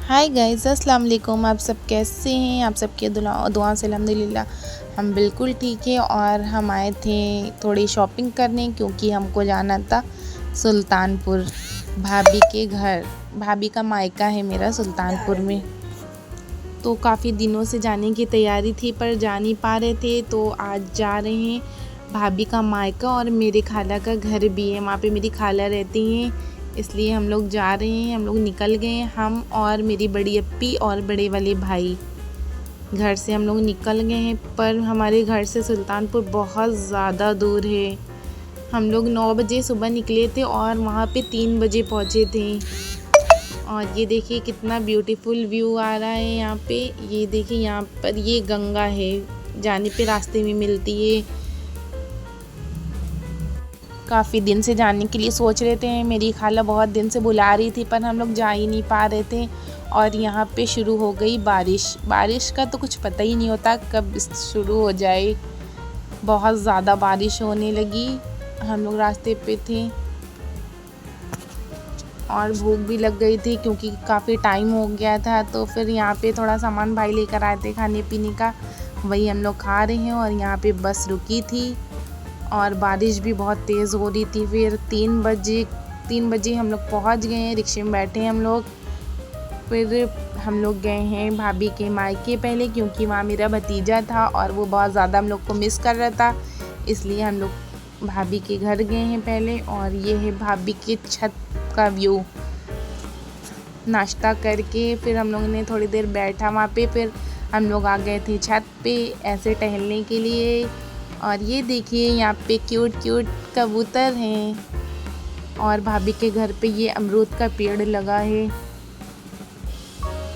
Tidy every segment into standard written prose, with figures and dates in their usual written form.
Hi guys, अस्सलाम वालेकुम। आप सब कैसे हैं? आप सबके दुआ से अल्हम्दुलिल्लाह हम बिल्कुल ठीक है। और हम आए थे थोड़ी शॉपिंग करने क्योंकि हमको जाना था सुल्तानपुर भाभी के घर। भाभी का मायका है मेरा सुल्तानपुर में, तो काफ़ी दिनों से जाने की तैयारी थी पर जा नहीं पा रहे थे, तो आज जा रहे हैं। भाभी का मायका और मेरे खाला का घर भी है, वहाँ पे मेरी खाला रहती हैं, इसलिए हम लोग जा रहे हैं। हम लोग निकल गए हैं, हम और मेरी बड़ी अप्पी और बड़े वाले भाई घर से हम लोग निकल गए हैं। पर हमारे घर से सुल्तानपुर बहुत ज़्यादा दूर है। हम लोग 9 बजे सुबह निकले थे और वहाँ पे 3 बजे पहुँचे थे। और ये देखिए कितना ब्यूटीफुल व्यू आ रहा है यहाँ पे। ये देखिए यहाँ पर ये गंगा है, जाने पे रास्ते में मिलती है। काफ़ी दिन से जाने के लिए सोच रहे थे, मेरी खाला बहुत दिन से बुला रही थी पर हम लोग जा ही नहीं पा रहे थे। और यहाँ पे शुरू हो गई बारिश। बारिश का तो कुछ पता ही नहीं होता कब शुरू हो जाए। बहुत ज़्यादा बारिश होने लगी, हम लोग रास्ते पे थे और भूख भी लग गई थी क्योंकि काफ़ी टाइम हो गया था। तो फिर यहाँ पे थोड़ा सामान भाई लेकर आए थे खाने पीने का, वही हम लोग खा रहे हैं। और यहाँ पे बस रुकी थी और बारिश भी बहुत तेज़ हो रही थी। फिर 3 बजे हम लोग पहुँच गए हैं, रिक्शे में बैठे हम लोग। फिर हम लोग गए हैं भाभी के मायके पहले, क्योंकि वहाँ मेरा भतीजा था और वो बहुत ज़्यादा हम लोग को मिस कर रहा था, इसलिए हम लोग भाभी के घर गए हैं पहले। और ये है भाभी की छत का व्यू। नाश्ता करके फिर हम लोगों ने थोड़ी देर बैठा वहाँ पे, फिर हम लोग आ गए थे छत पे ऐसे टहलने के लिए। और ये देखिए यहाँ पे क्यूट क्यूट कबूतर हैं। और भाभी के घर पे ये अमरूद का पेड़ लगा है।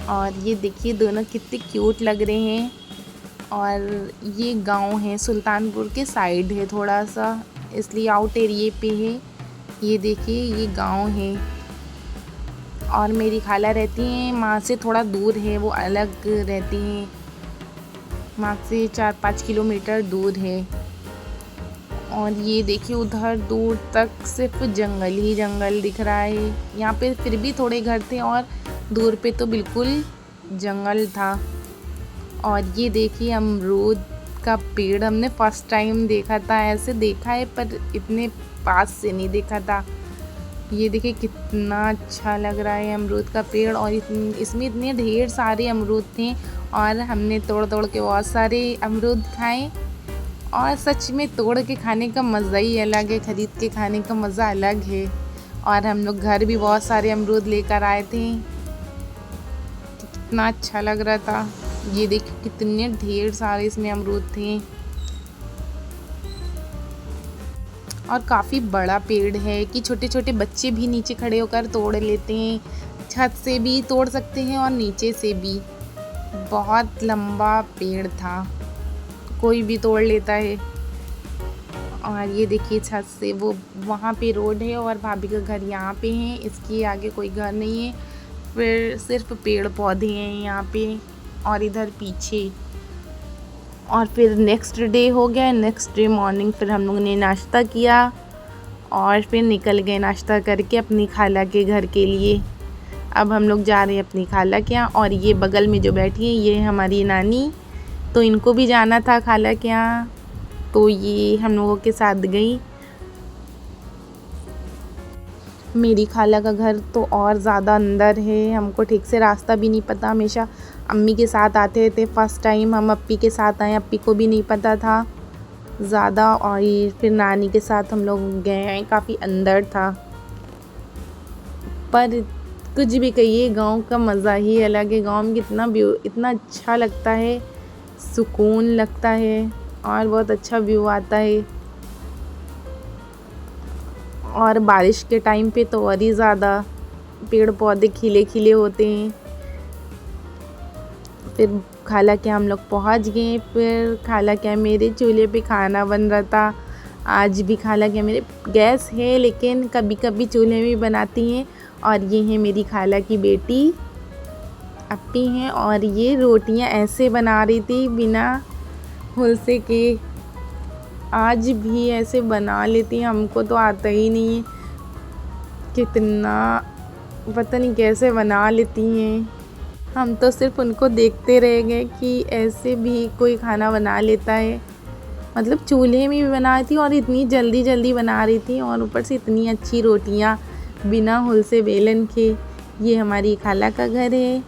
और ये देखिए दोनों कितने क्यूट लग रहे हैं। और ये गांव है, सुल्तानपुर के साइड है थोड़ा सा, इसलिए आउट एरिए पे है। ये देखिए ये गांव है। और मेरी खाला रहती हैं माँ से थोड़ा दूर है, वो अलग रहती हैं, माँ से 4-5 किलोमीटर दूर है। और ये देखिए उधर दूर तक सिर्फ जंगल ही जंगल दिख रहा है। यहाँ पे फिर भी थोड़े घर थे और दूर पे तो बिल्कुल जंगल था। और ये देखिए अमरूद का पेड़ हमने फर्स्ट टाइम देखा था, ऐसे देखा है पर इतने पास से नहीं देखा था। ये देखिए कितना अच्छा लग रहा है अमरूद का पेड़। और इसमें इतने ढेर सारे अमरूद थे और हमने तोड़ तोड़ के बहुत सारे अमरूद खाए। और सच में तोड़ के खाने का मज़ा ही अलग है, ख़रीद के खाने का मज़ा अलग है। और हम लोग घर भी बहुत सारे अमरूद लेकर आए थे, कितना अच्छा लग रहा था। ये देखिए कितने ढेर सारे इसमें अमरूद थे और काफ़ी बड़ा पेड़ है कि छोटे छोटे बच्चे भी नीचे खड़े होकर तोड़ लेते हैं। छत से भी तोड़ सकते हैं और नीचे से भी। बहुत लंबा पेड़ था, कोई भी तोड़ लेता है। और ये देखिए छत से वो वहाँ पे रोड है और भाभी का घर यहाँ पे है, इसके आगे कोई घर नहीं है, फिर सिर्फ पेड़ पौधे हैं यहाँ पे और इधर पीछे। और फिर नेक्स्ट डे हो गया, नेक्स्ट डे मॉर्निंग फिर हम लोगों ने नाश्ता किया और फिर निकल गए नाश्ता करके अपनी खाला के घर के लिए। अब हम लोग जा रहे हैं अपनी खाला के यहाँ। और ये बगल में जो बैठी है ये हमारी नानी, तो इनको भी जाना था खाला के यहाँ, तो ये हम लोगों के साथ गई। मेरी खाला का घर तो और ज़्यादा अंदर है, हमको ठीक से रास्ता भी नहीं पता। हमेशा अम्मी के साथ आते थे, फर्स्ट टाइम हम अप्पी के साथ आए, अप्पी को भी नहीं पता था ज़्यादा। और फिर नानी के साथ हम लोग गए हैं, काफ़ी अंदर था। पर कुछ भी कहिए, गांव का मज़ा ही अलग है। गांव में इतना अच्छा लगता है, सुकून लगता है और बहुत अच्छा व्यू आता है। और बारिश के टाइम पे तो और ही ज़्यादा पेड़ पौधे खिले खिले होते हैं। फिर खाला के हम लोग पहुंच गए। फिर खाला के मेरे चूल्हे पे खाना बन रहा था। आज भी खाला के मेरे गैस है, लेकिन कभी कभी चूल्हे में बनाती हैं। और ये है मेरी खाला की बेटी अप्पी हैं, और ये रोटियां ऐसे बना रही थी बिना हुलसे के। आज भी ऐसे बना लेती हैं, हमको तो आता ही नहीं है, कितना पता नहीं कैसे बना लेती हैं। हम तो सिर्फ उनको देखते रह गए कि ऐसे भी कोई खाना बना लेता है। मतलब चूल्हे में भी बनाई थी और इतनी जल्दी जल्दी बना रही थी, और ऊपर से इतनी अच्छी रोटियां बिना हुल से बेलन के। ये हमारी खाला का घर है।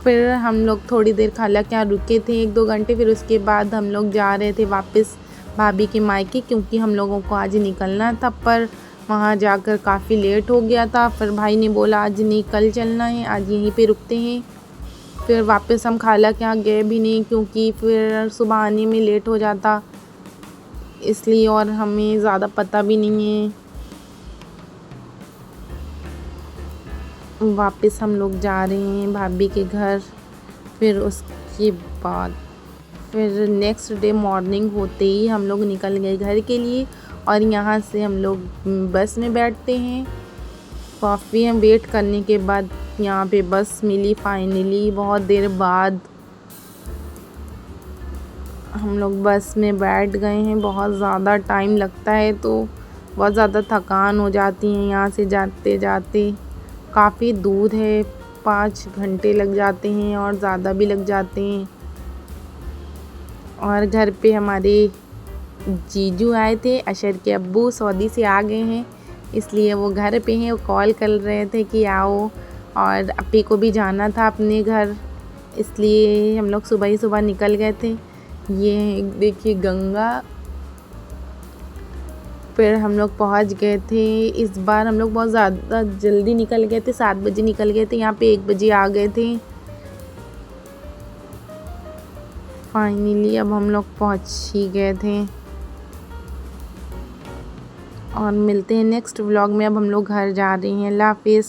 फिर हम लोग थोड़ी देर खाला के यहाँ रुके थे, 1-2 घंटे। फिर उसके बाद हम लोग जा रहे थे वापस भाभी के मायके, क्योंकि हम लोगों को आज निकलना था, पर वहाँ जाकर काफ़ी लेट हो गया था। फिर भाई ने बोला आज नहीं, कल चलना है, आज यहीं पे रुकते हैं। फिर वापस हम खाला के यहाँ गए भी नहीं, क्योंकि फिर सुबह आने में लेट हो जाता इसलिए, और हमें ज़्यादा पता भी नहीं है। वापस हम लोग जा रहे हैं भाभी के घर। फिर उसके बाद फिर नेक्स्ट डे मॉर्निंग होते ही हम लोग निकल गए घर के लिए, और यहाँ से हम लोग बस में बैठते हैं। काफ़ी हम वेट करने के बाद यहाँ पे बस मिली फाइनली, बहुत देर बाद हम लोग बस में बैठ गए हैं। बहुत ज़्यादा टाइम लगता है, तो बहुत ज़्यादा थकान हो जाती है यहाँ से जाते जाते। काफ़ी दूर है, 5 घंटे लग जाते हैं और ज़्यादा भी लग जाते हैं। और घर पे हमारे जीजू आए थे, अशर के अब्बू सऊदी से आ गए हैं, इसलिए वो घर पे हैं। वो कॉल कर रहे थे कि आओ, और अपी को भी जाना था अपने घर, इसलिए हम लोग सुबह ही सुबह निकल गए थे। ये देखिए गंगा। फिर हम लोग पहुंच गए थे। इस बार हम लोग बहुत ज़्यादा जल्दी निकल गए थे, 7 बजे निकल गए थे, यहाँ पे 1 बजे आ गए थे। फाइनली अब हम लोग पहुंच ही गए थे, और मिलते हैं नेक्स्ट व्लॉग में। अब हम लोग घर जा रहे हैं। अल्लाह हाफिज़।